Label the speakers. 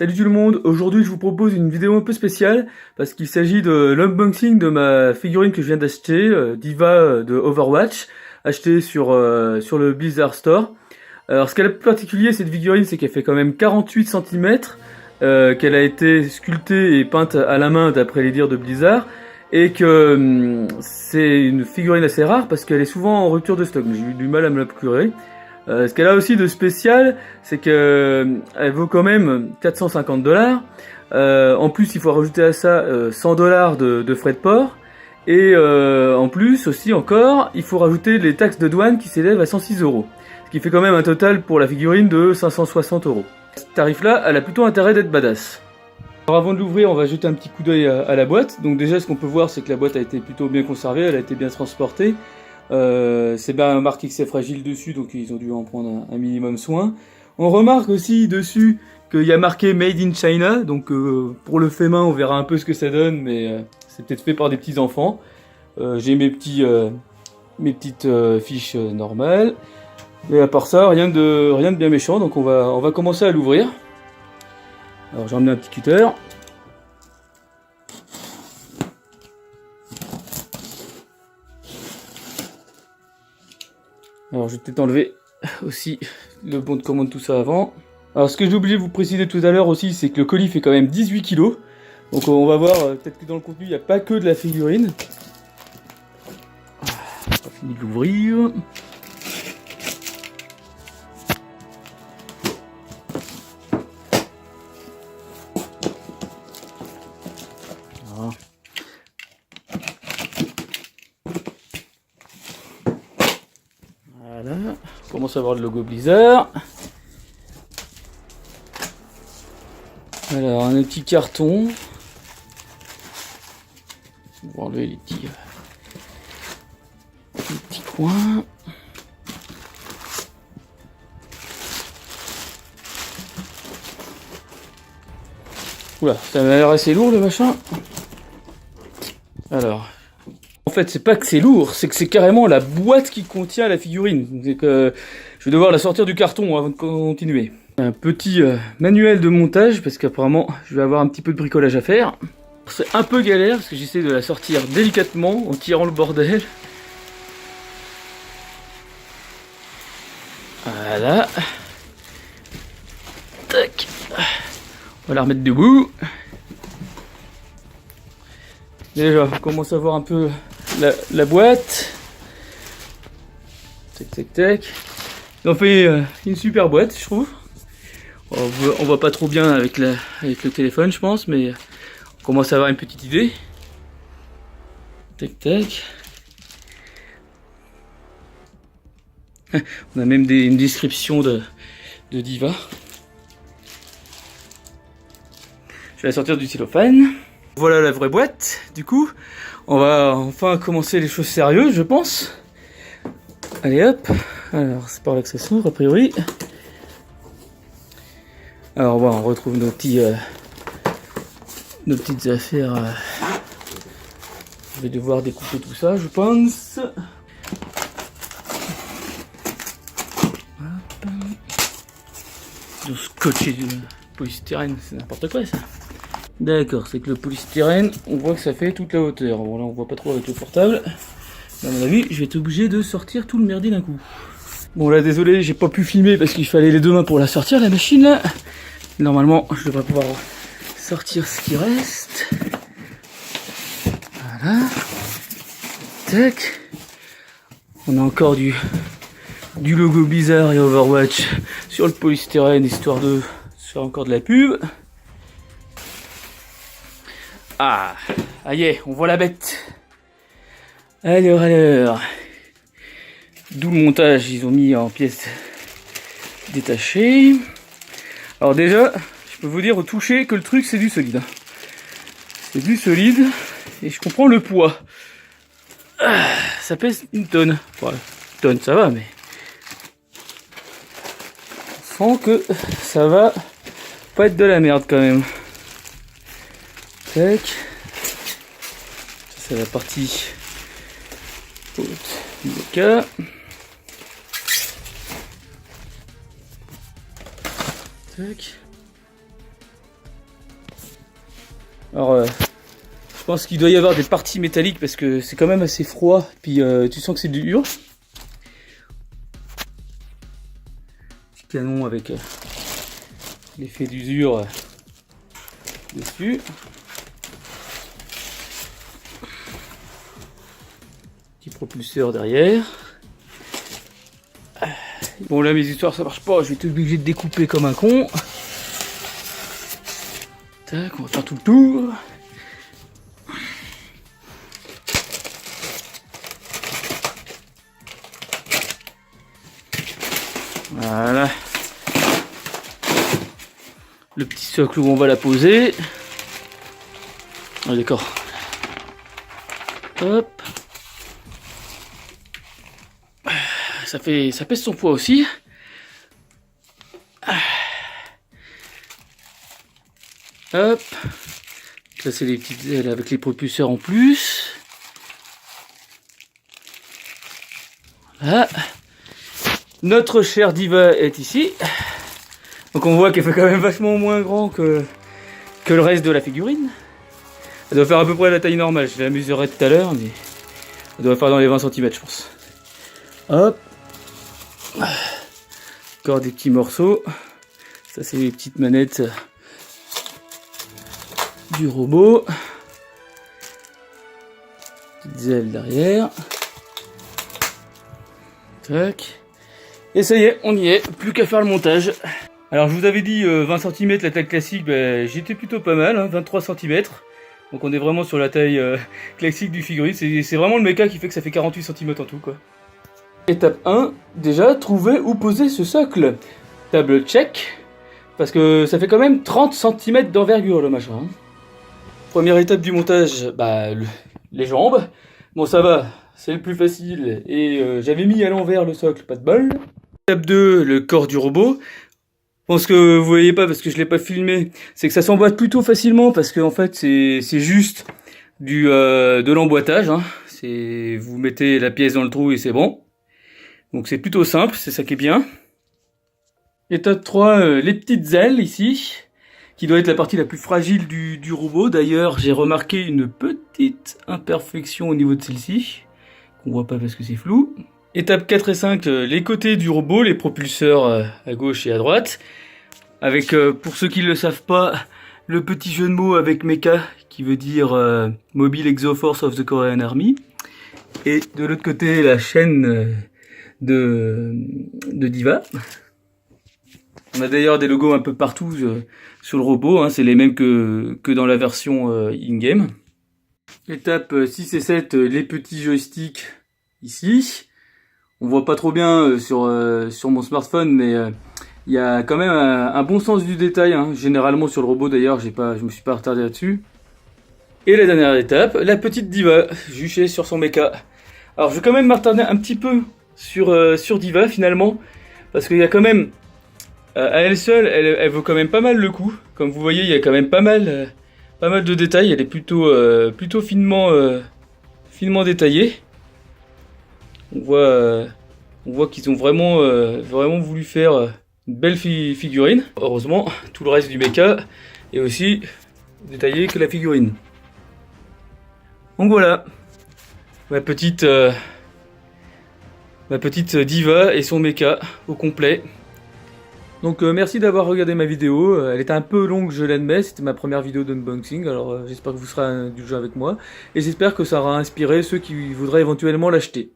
Speaker 1: Salut tout le monde, aujourd'hui je vous propose une vidéo un peu spéciale parce qu'il s'agit de l'unboxing de ma figurine que je viens d'acheter, Diva de Overwatch, achetée sur le Blizzard Store. Alors ce qu'elle a de particulier cette figurine, c'est qu'elle fait quand même 48 cm, qu'elle a été sculptée et peinte à la main d'après les dires de Blizzard, et que c'est une figurine assez rare parce qu'elle est souvent en rupture de stock, mais j'ai eu du mal à me la procurer. Ce qu'elle a aussi de spécial, c'est que elle vaut quand même 450 $. En plus, il faut rajouter à ça 100 $ de frais de port. Et en plus aussi encore, il faut rajouter les taxes de douane qui s'élèvent à 106 €. Ce qui fait quand même un total pour la figurine de 560 €. Ce tarif-là, elle a plutôt intérêt d'être badass. Alors avant de l'ouvrir, on va jeter un petit coup d'œil à la boîte. Donc déjà, ce qu'on peut voir, c'est que la boîte a été plutôt bien conservée, elle a été bien transportée. C'est bien marqué que c'est fragile dessus, donc ils ont dû en prendre un minimum soin. On remarque aussi dessus qu'il y a marqué Made in China, donc pour le fait main on verra un peu ce que ça donne, mais c'est peut-être fait par des petits enfants. J'ai mes petites fiches normales, et à part ça rien de bien méchant, donc on va commencer à l'ouvrir. Alors j'ai emmené un petit cutter. Alors je vais peut-être enlever aussi le bon de commande, tout ça avant. Alors ce que j'ai oublié de vous préciser tout à l'heure aussi, c'est que le colis fait quand même 18 kg. Donc on va voir, peut-être que dans le contenu il n'y a pas que de la figurine. J'ai pas fini de l'ouvrir. Voilà. Voilà, on commence à voir le logo Blizzard. Alors, un petit carton. On va enlever les petits coins. Oula, ça m'a l'air assez lourd le machin. Alors, en fait, c'est pas que c'est lourd, c'est que c'est carrément la boîte qui contient la figurine. C'est que je vais devoir la sortir du carton avant de continuer. Un petit manuel de montage, parce qu'apparemment, je vais avoir un petit peu de bricolage à faire. C'est un peu galère, parce que j'essaie de la sortir délicatement, en tirant le bordel. Voilà. Tac. On va la remettre debout. Déjà, on commence à voir un peu la boîte. Tac, tac, tac. Ils ont fait une super boîte, je trouve. On voit pas trop bien avec le téléphone, je pense, mais on commence à avoir une petite idée. Tac, tac. On a même une description de Diva. Je vais la sortir du cellophane. Voilà la vraie boîte, du coup. On va enfin commencer les choses sérieuses, je pense. Allez hop. Alors, c'est par là que ça s'ouvre, a priori. Alors, voilà, on retrouve nos petites affaires. Je vais devoir découper tout ça, je pense. De scotcher du polystyrène, c'est n'importe quoi ça. D'accord, c'est que le polystyrène, on voit que ça fait toute la hauteur. Bon là on voit pas trop avec le portable. Mais à mon avis, je vais être obligé de sortir tout le merdier d'un coup. Bon là désolé, j'ai pas pu filmer parce qu'il fallait les deux mains pour la sortir la machine là. Normalement, je devrais pouvoir sortir ce qui reste. Voilà. Tac. On a encore du logo Blizzard et Overwatch sur le polystyrène, histoire de faire encore de la pub. Ah, allez, on voit la bête. Alors. D'où le montage, ils ont mis en pièces détachées. Alors déjà, je peux vous dire au toucher que le truc c'est du solide. C'est du solide et je comprends le poids. Ah, ça pèse une tonne. Voilà, une tonne ça va, mais on sent que ça va pas être de la merde quand même. Tac. C'est la partie haute du cas. Tac. Alors, je pense qu'il doit y avoir des parties métalliques parce que c'est quand même assez froid. Puis tu sens que c'est dur. Petit canon avec l'effet d'usure dessus. Petit propulseur derrière. Bon là mes histoires ça marche pas, je vais être obligé de découper comme un con. Tac, on va faire tout le tour. Voilà. Le petit socle où on va la poser. Ah d'accord. Hop. Ça pèse son poids aussi. Hop. Là c'est les petites ailes avec les propulseurs en plus. Voilà. Notre chère Diva est ici. Donc on voit qu'elle fait quand même vachement moins grand que le reste de la figurine. Elle doit faire à peu près la taille normale. Je la mesurerai tout à l'heure, mais elle doit faire dans les 20 cm je pense. Hop. Encore des petits morceaux. Ça c'est les petites manettes du robot. Petites ailes derrière. Tac. Et ça y est, on y est. Plus qu'à faire le montage. Alors je vous avais dit 20 cm la taille classique, ben, j'étais plutôt pas mal, hein, 23 cm. Donc on est vraiment sur la taille classique du figurine. C'est vraiment le méca qui fait que ça fait 48 cm en tout quoi. Étape 1, déjà trouver où poser ce socle. Table check, parce que ça fait quand même 30 cm d'envergure le machin. Hein. Première étape du montage, bah, les jambes. Bon ça va, c'est le plus facile. Et j'avais mis à l'envers le socle, pas de bol. Étape 2, le corps du robot. Bon, ce que vous voyez pas parce que je l'ai pas filmé, c'est que ça s'emboîte plutôt facilement parce que en fait c'est juste de l'emboîtage. Hein. Vous mettez la pièce dans le trou et c'est bon. Donc c'est plutôt simple, c'est ça qui est bien. Étape 3, les petites ailes ici, qui doit être la partie la plus fragile du robot. D'ailleurs, j'ai remarqué une petite imperfection au niveau de celle-ci, qu'on voit pas parce que c'est flou. Étape 4 et 5, les côtés du robot, les propulseurs à gauche et à droite. Avec, pour ceux qui ne le savent pas, le petit jeu de mots avec mecha, qui veut dire Mobile Exo Force of the Korean Army. Et de l'autre côté, la chaîne de Diva. On a d'ailleurs des logos un peu partout sur le robot, hein, c'est les mêmes que dans la version in-game. Étape 6 et 7, les petits joysticks ici. On voit pas trop bien sur mon smartphone, mais il y a quand même un bon sens du détail. Hein. Généralement sur le robot d'ailleurs, je me suis pas retardé là-dessus. Et la dernière étape, la petite Diva, juchée sur son mecha. Alors je vais quand même m'attarder un petit peu sur Diva finalement, parce qu'il y a quand même, à elle seule, elle vaut quand même pas mal le coup. Comme vous voyez, il y a quand même pas mal de détails. Elle est plutôt finement détaillée. On voit qu'ils ont vraiment voulu faire une belle figurine. Heureusement, tout le reste du mecha est aussi détaillé que la figurine. Donc voilà, ma petite Diva et son mecha au complet. Donc merci d'avoir regardé ma vidéo. Elle était un peu longue, je l'admets, c'était ma première vidéo d'unboxing, alors j'espère que vous serez du jeu avec moi. Et j'espère que ça aura inspiré ceux qui voudraient éventuellement l'acheter.